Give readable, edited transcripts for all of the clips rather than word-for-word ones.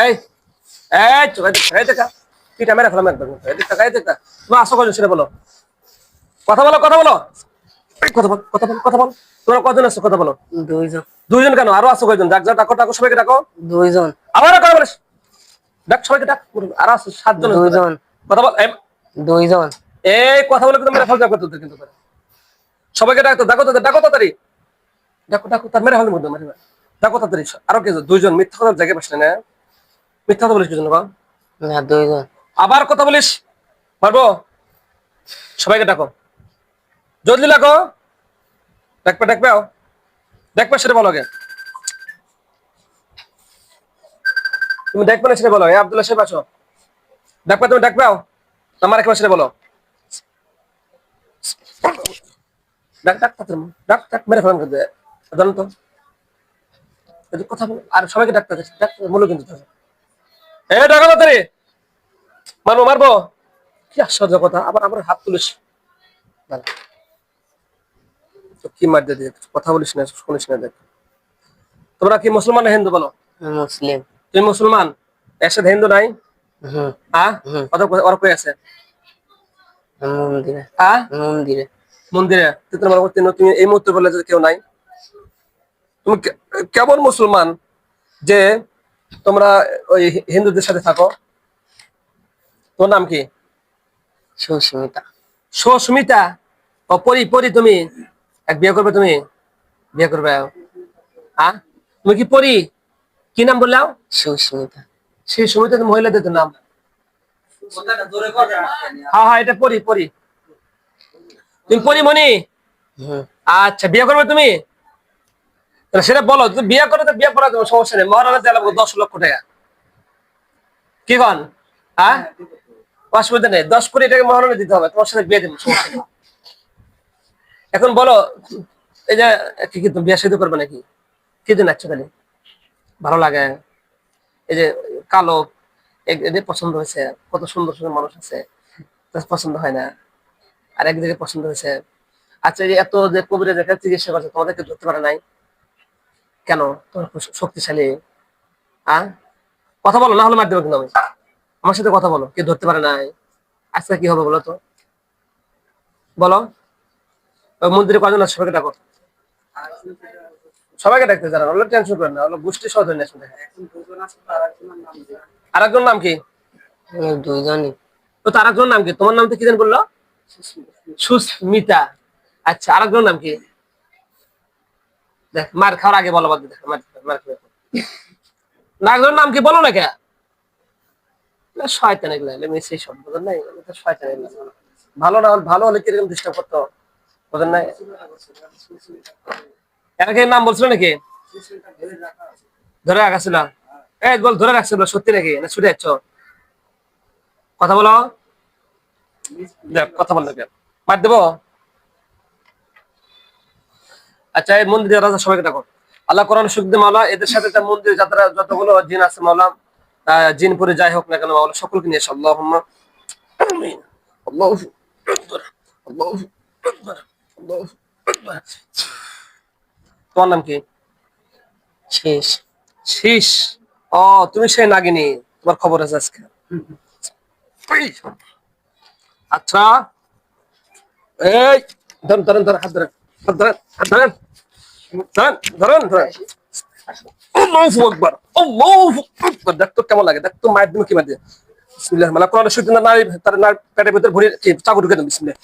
এই এই এই দেখা পিটা মেরে ফেলাম একদম এই দেখা এই দেখা তুমি আসো কজন সেটা বলো কথা বলো কথা বলো কথা বল কথা বল কথা বল তোমরা কজন আছো কথা বলো দুইজন। দুইজন কেন আরো আছো কয়জন ডাক ডাকো ডাকো সবাইকে ডাকো দুইজন। আবারও কথা বলিস ডাক সবাইকে ডাক আর আছো সাতজন দুইজন। কথা বল দুইজন। এই কথা বলে কিন্তু মেরে ফেলতে হবে তোদের কিন্তু সবাইকে ডাকতো ডাকো তোদের ডাকো তাড়াতাড়ি ডাকো ডাকো তার মেরে ফেলতে মধ্যে মেরে ডাকো তাড়াতাড়ি আরো কে দুইজন মিথ্যা কথা জায়গায় বসলে না মিথ্যা কথা বলিস কি জন্য না দুইজন। আবার কথা বলিস পারবো সবাইকে ডাকো জলদি ডাকো ডাকবে ডাকবে দেখবে সেটা বলো আগে তুমি দেখবে না সেটা বলো এই আব্দুল্লাহ সাহেব আছো ডাকবে তুমি ডাকবে আমার একবার সেটা বলো ডাক ডাক ডাক ডাক মেরে ফেলাম কিন্তু জানো তো কথা বলো আর সবাইকে ডাকতে ডাক বলো কিন্তু এ ডাকো তাড়াতাড়ি মারবো মারবো কি আশ্চর্য কথা আবার আবার হাত তুলিস কি মার দিয়ে কথা বলিস না শুনিস না দেখ তোমরা কি মুসলমান না হিন্দু বলো মুসলিম। তুমি মুসলমান এর সাথে হিন্দু নাই হ্যাঁ ওরা কই আছে মন্দিরে। হ্যাঁ মন্দিরে। মন্দিরে তুমি এই মুহূর্তে বললে যে কেউ নাই তুমি কেমন মুসলমান যে তোমরা ওই হিন্দুদের সাথে থাকো তোমার নাম কি সুস্মিতা। সুস্মিতা ও পরি পরি তুমি এক বিয়ে করবে তুমি বিয়ে করবে হ্যাঁ তুমি কি পরি কি নাম বললাও সুস্মিতা। সেই সুমিতা তো মহিলাদের তো নাম হ্যাঁ হ্যাঁ এটা পরি পরি তুমি পরিমণি আচ্ছা বিয়ে করবে তুমি সেটা বলো তুমি বিয়ে করে তো বিয়ে করা তোমার সমস্যা নেই মহারানা দিলাম 10 লক্ষ টাকা কি কন হ্যাঁ অসুবিধা নেই 10 কোটি টাকা মহারানা দিতে হবে তোমার সাথে বিয়ে দেবো সমস্যা নেই এখন বলো এই যে কি কি তুমি বিয়ে শাদী করবে নাকি কি দিন আছো তাহলে ভালো লাগে এই যে কালো এদের পছন্দ হয়েছে কত সুন্দর সুন্দর মানুষ আছে পছন্দ হয় না আর একদিকে পছন্দ হয়েছে আচ্ছা এই এত যে কবিরা দেখা চিকিৎসা করছে তোমাদেরকে ধরতে পারে নাই কেন তোমার শক্তিশালী হ্যাঁ কথা বলো না হলে মার দেবো কিন্তু আমি আমার সাথে কথা বলো কে ধরতে পারে নাই আজকে কি হবে বলো তো বলো ওই মন্দিরে কজন আছে সবাইকে ডাকো সবাইকে ডাকতে জানা ওগুলো টেনশন করেন না ওগুলো গোষ্ঠী সহ ধরে নেই আর একজন নাম কি দুইজনই। তো তার একজন নাম কি তোমার নাম তো কি জান বললো সুস্মিতা আচ্ছা আর একজন নাম কি দেখ মার খাওয়ার আগে বলো বাদ দেখ মার না একজন নাম কি বলো না কে শয়তান এগুলা সেই সব বোঝেন নাই শয়তান এগুলা ভালো না ভালো হলে কিরকম ডিস্টার্ব করতো বোঝেন নাই এর নাম বলছিল নাকি ধরে রাখাছিল এই বল ধরে রাখছিল সত্যি নাকি না ছুটে যাচ্ছ কথা বলো দেখ কথা বল না মার দেবো আচ্ছা এই মন্দিরে রাজা সবাইকে ডাকো আল্লাহ কোরআন শুকদে মাওলা এদের সাথে মন্দির যাত্রা যতগুলো জিন আছে মাওলা জিনপুরে যাই হোক না কেন মাওলা সকলকে নিয়ে আল্লাহুম্মা আমিন আল্লাহু আকবার আল্লাহু আকবার আল্লাহু আকবার তোমার নাম কি শেষ। শীষ ও তুমি সেই নাগিনী তোমার খবর আছে আজকে আচ্ছা এই ধরুন ধরুন ধরুন হাত ধরেন হাত ধরেন হাত ধরেন ধরেন ধরেন ধরেন আল্লাহু আকবার আল্লাহু আকবার দেখ তো কেমন লাগে দেখ তো মায়ের দিন কি মার দিয়ে বিসমিল্লাহ মানে কোরআন শরীফ না নারী তার নার পেটের ভিতর ভরে কি চাকু ঢুকে দেন বিসমিল্লাহ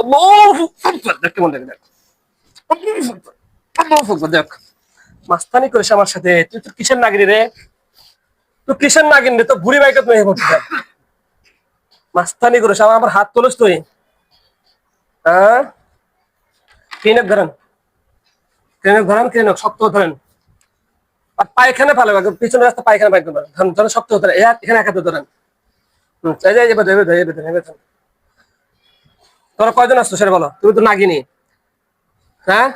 আল্লাহু আকবার দেখ কেমন লাগে দেখ আল্লাহু আকবার আল্লাহু আকবার দেখ মাস্তানি করিস আমার সাথে তুই তো কিসের নাগিনী রে তুই কিসের নাগিনী রে তো ভুড়ি বাইকে তুই বলছিস মাস্তানি করিস আমার হাত তুলিস তুই হ্যাঁ ক্লিনিক ধরেন ক্লিনিক ধরেন ক্লিনিক শক্ত ধরেন আর পায়খানা ভালো পিছনে রাস্তা পায়খানা বাইক ধরেন শক্ত ধরেন এখানে একাতে ধরেন তোরা কয়জন আসছো সেটা বলো তুমি তো নাগিনী হ্যাঁ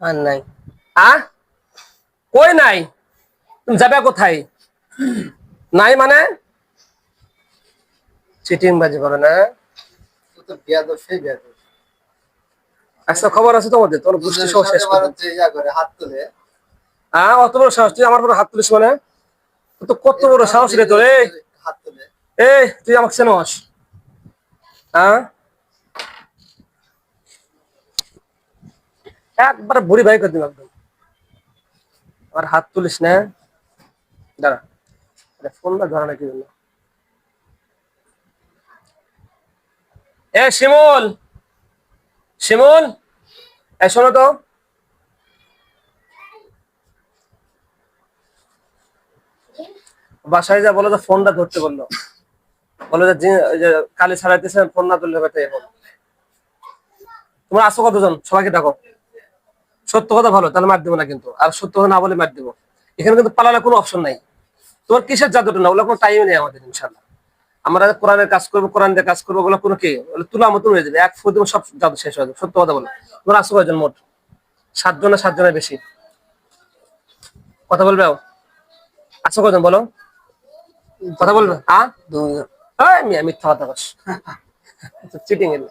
আর নাই। কই নাই তুমি যাবে কোথায় নাই মানে চিটিং বাজি করো না আচ্ছা খবর আছে তোমাদের তোমার গোষ্ঠী সহ শেষ করে হাত তুলে অত বড় সাহস তুই আমার উপর হাত তুলিস মানে তো কত বড় সাহস রে তোর! এই তুই আমাকে চেনস? হ্যাঁ, একবার বুড়ি ভাই করে দিলাম একদম। আর হাত তুলিস না। দাঁড়া, ফোনটা ধরা নাকি জন্য। এ শিমুল, শিমুল, এই শোনো তো। বাসায় যা বলো তো, ফোনটা ধরতে বললো। বলো যে কালি ছাড়াইতেছে, ফোন না তুললে হবে এখন। তোমরা আসো কতজন? সবাইকে ডাকো। সত্য কথা ভালো, তাহলে মার দেবো না কিন্তু। আর সত্য কথা না বলে মার দেবো। এখানে কিন্তু পালানোর কোনো অপশন নাই। তোমার কিসের জাদুটা না, ওগুলো কোনো টাইম নেই আমাদের। ইনশাল্লাহ আমরা কোরআনের কাজ করবো, কোরআন দিয়ে কাজ করবো, ওগুলো কোনো কি তুলা মতন হয়ে যাবে। এক ফুট সব জাদু শেষ হয়ে যাবে। সত্য কথা বলো। তোমরা আসো কয়জন মোট? 7 জন না 7 জনের বেশি? কথা বলবে? আসো কয়জন বলো? কথা বলবে? হ্যাঁ, 2 জন। মিয়া মিথ্যা কথা বস। চিটিং এর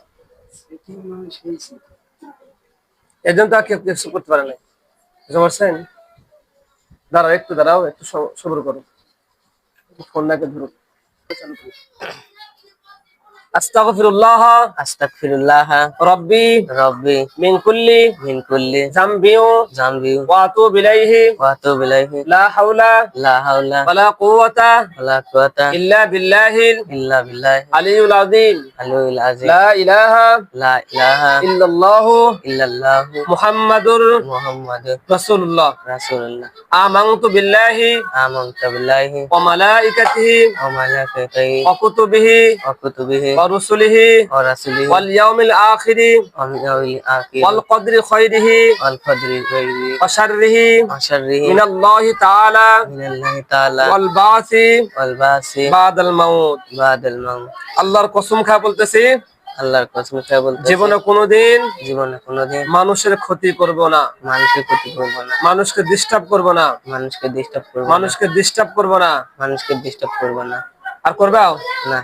এর জন্য তো আর কেউ কিছু করতে পারে না। বুঝতে পারছেন? দাঁড়াও, একটু দাঁড়াও, একটু সবর করো। ফোনটাকে ধরো। আস্তাগফিরুল্লাহ আস্তাগফিরুল্লাহ রাব্বি রাব্বি মিন কুল্লি মিন কুল্লি যামবিন জামবি ওয়া আতুবু ইলাইহি ওয়া আতুবু ইলাইহি লা হাওলা লা হাওলা ওয়ালা কুওয়াতা ওয়ালা কুওয়াতা ইল্লা বিল্লাহিল ইল্লা বিল্লাহি আলিয়্যিল আযীম। আলিয়্যিল আযীম। লা ইলাহা লা ইলাহা ইল্লাল্লাহু ইল্লাল্লাহু মুহাম্মাদুর মুহাম্মাদুর রাসূলুল্লাহ। রাসূলুল্লাহ। আমানতু বিল্লাহি আমানতু বিল্লাহি ওয়া মালাইকাতিহি ওয়া মালাইকাতিহি ওয়া কুতুবিহি ওয়া কুতুবিহি ওয়া রুসুলিহি ওয়া রাসূলিহি ওয়াল ইয়াউমিল আখিরি ওয়াল ইয়াউমিল আখির ওয়াল কদরি খায়রিহি ওয়াল কদরি খায়রিহি ওয়া শাররিহি ওয়া শাররিহি মিনাল্লাহি তাআলা মিনাল্লাহি তাআলা ওয়াল বাসি ওয়াল বাসি বাদাল মাউত। বাদাল মাউত। আল্লাহর কসম খায় বলতেছি, আল্লাহর কসম খেয়ে বলতেছি, জীবনে কোনোদিন জীবনে কোনোদিন মানুষের ক্ষতি করব না, মানুষের ক্ষতি করব না, মানুষকে ডিস্টার্ব করব না, মানুষকে ডিস্টার্ব করব না, মানুষকে ডিস্টার্ব করব না। মানুষকে ডিস্টার্ব করব না। আর করবাও না,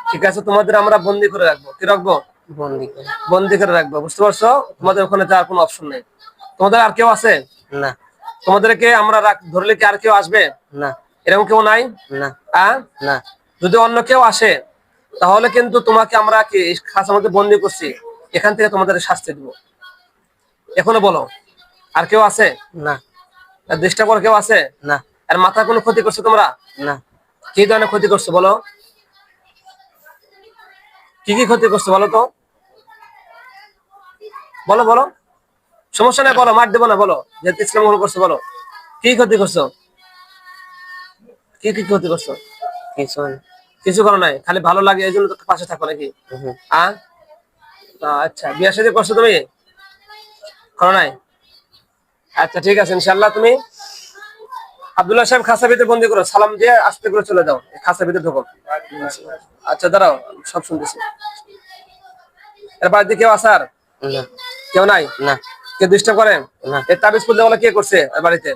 ঠিক আছে? তোমাদের আমরা বন্দি করে রাখবো। কি রাখবো? বন্দি করে। বন্দি করে রাখবো। বুঝতে পারছো? তোমাদের ওখানে যাওয়ার কোনো অপশন নেই। তোমাদের আর কেউ আছে? না, তোমাদেরকে আমরা ধরলে কি আর কেউ আসবে? না, এরকম কেউ নাই? না, হ্যাঁ, না। যদি অন্য কেউ আসে তাহলে কিন্তু তোমাকে আমরা কি খাঁচার মধ্যে বন্দি করছি, এখান থেকে তোমাদের শাস্তি দিব। এখনো বলো, আর কেউ আছে? না, ডিস্টার্ব করে কেউ আছে? না, আর মাথা কোনো ক্ষতি করছো তোমরা? না। কি ধরনের ক্ষতি করছো বলো? কি কি ক্ষতি করছো বলো তো? বলো বলো, সমস্যা নেই, বলো, মার দেবো না, বলো। যেহেতু ইসলাম গ্রহণ করছো, বলো কি ক্ষতি করছো? কি কি ক্ষতি করছো? কিছু না। কিছু করো নাই, খালি ভালো লাগে এই জন্য তো পাশে থাকো নাকি? হুম। আচ্ছা, বিয়ে শাদী করছো তুমি? করো নাই? আচ্ছা ঠিক আছে, ইনশাআল্লাহ তুমি আব্দুল্লাহ সাহেব খাসা ভিতরে বন্দি করো, সালাম দিয়ে আস্তে করে চলে যাও, খাসা ভিতরে ঢোকো। আচ্ছা দাঁড়াও, সব শুনতেছি। এর বাড়িতে কেউ আসার? না, কেউ নাই? না, কেউ ডিস্টার্ব করে? না। এই তাবিজ খুলতে বলে কে করছে এর বাড়িতে?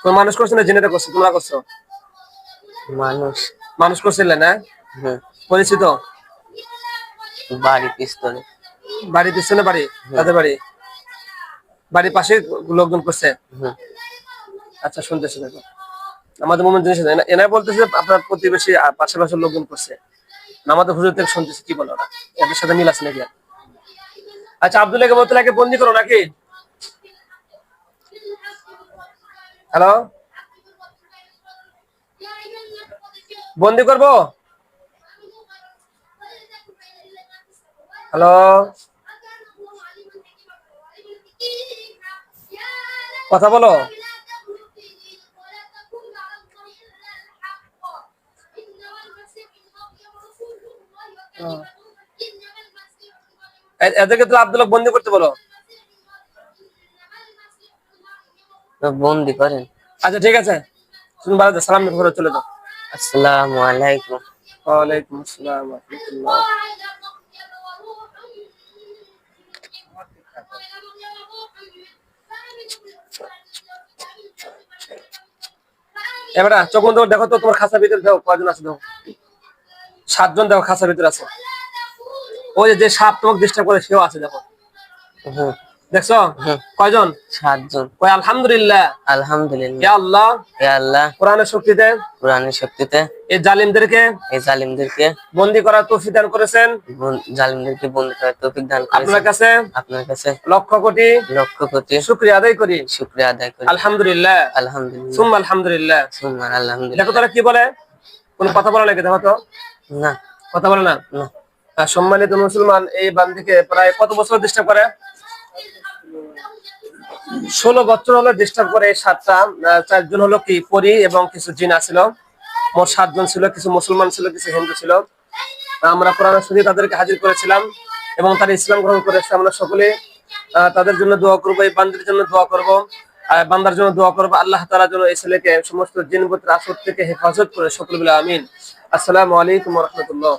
কোন মানুষ করছে না জিনেরা করছে? তোমরা করছো? মানুষ। মানুষ করছিলেন না? হুম। পরিচিত? বাড়ি পিস্তলে। বাড়ি পিছনে বাড়ি? তাদের বাড়ি? বাড়ির পাশে লোকজন করছে? হুম। আচ্ছা শুনতেছি, দেখো আমাদের মোমেন্ট জিনিস এনাই বলতেছে আপনার প্রতিবেশী পাশাপাশি লোকজন করছে। আমাদের হুজুর থেকে শুনতেছি, কি বলো ওরা? এদের সাথে মিল আছে নাকি? আচ্ছা, আব্দুল্লাহকে মোতলাকে বন্দি করো নাকি? হ্যালো, বন্দি করবো? হ্যালো, কথা বলো। এদেরকে তো আব্দুল্লাহ বন্দি করতে বলো। বন্দি করেন। আচ্ছা ঠিক আছে, তুমি বাড়িতে সালাম করে চলে যাও। আসসালামু আলাইকুম। ওয়ালাইকুম আসসালাম ওয়া রাহমাতুল্লাহ। এবারে চোখ বন্ধ করে দেখো তো, তোমার খাঁচার ভিতরে দেখো কয়জন আছে, দেখো 7 জন দেখো খাঁচার ভিতরে আছে। ওই যে সাপ তোমাকে ডিস্টার্ব করে সেও আছে, দেখো। হুম। দেখছো হুম। কয়জন? 7 জন। কই আলহামদুলিল্লাহ। আলহামদুলিল্লাহ। ইয়া আল্লাহ, হে আল্লাহ, কোরআনের শক্তিতে কোরআনের শক্তিতে এই জালিমদেরকে এই জালিমদেরকে বন্দী করার তৌফিক দান করেছেন। জালিমদেরকে বন্দী করার তৌফিক দান আপনার করেছেন। কাছে আপনার কাছে লক্ষ কোটি লক্ষ কোটি শুকরিয়া আদায় করি। শুকরিয়া আদায় করি। আলহামদুলিল্লাহ, আলহামদুলিল্লাহ। সুম্মা আলহামদুলিল্লাহ। সুম্মা দেখো আলহামদুলিল্লাহ। তারা কি বলে, কোন কথা বলা নাকি? দেখো তো, না, কথা বলে না। না। আর সম্মানিত মুসলমান, এই বান্দিকে প্রায় কত বছর ডিস্টার্ব করে? 16 বছর হলো ডিস্টার্ব করে। এই 7টা 4 জন হলো কি পরী এবং কিছু জিন ছিল। মোট 7 জন ছিল, কিছু মুসলমান ছিল, কিছু হিন্দু ছিল। আমরা কোরআনের শরীফ তাদেরকে হাজির করেছিলাম এবং তারা ইসলাম গ্রহণ করেছে। আমরা সকলে তাদের জন্য দোয়া করবো, এই বান্দির জন্য দোয়া করবো, বান্দার জন্য দোয়া করবো। আল্লাহ তাআলা যেন এই ছেলেকে সমস্ত জিন বুতের আসর থেকে হেফাজত করে, সকলে বলে আমিন। আসসালামু আলাইকুম ওয়া রাহমাতুল্লাহ।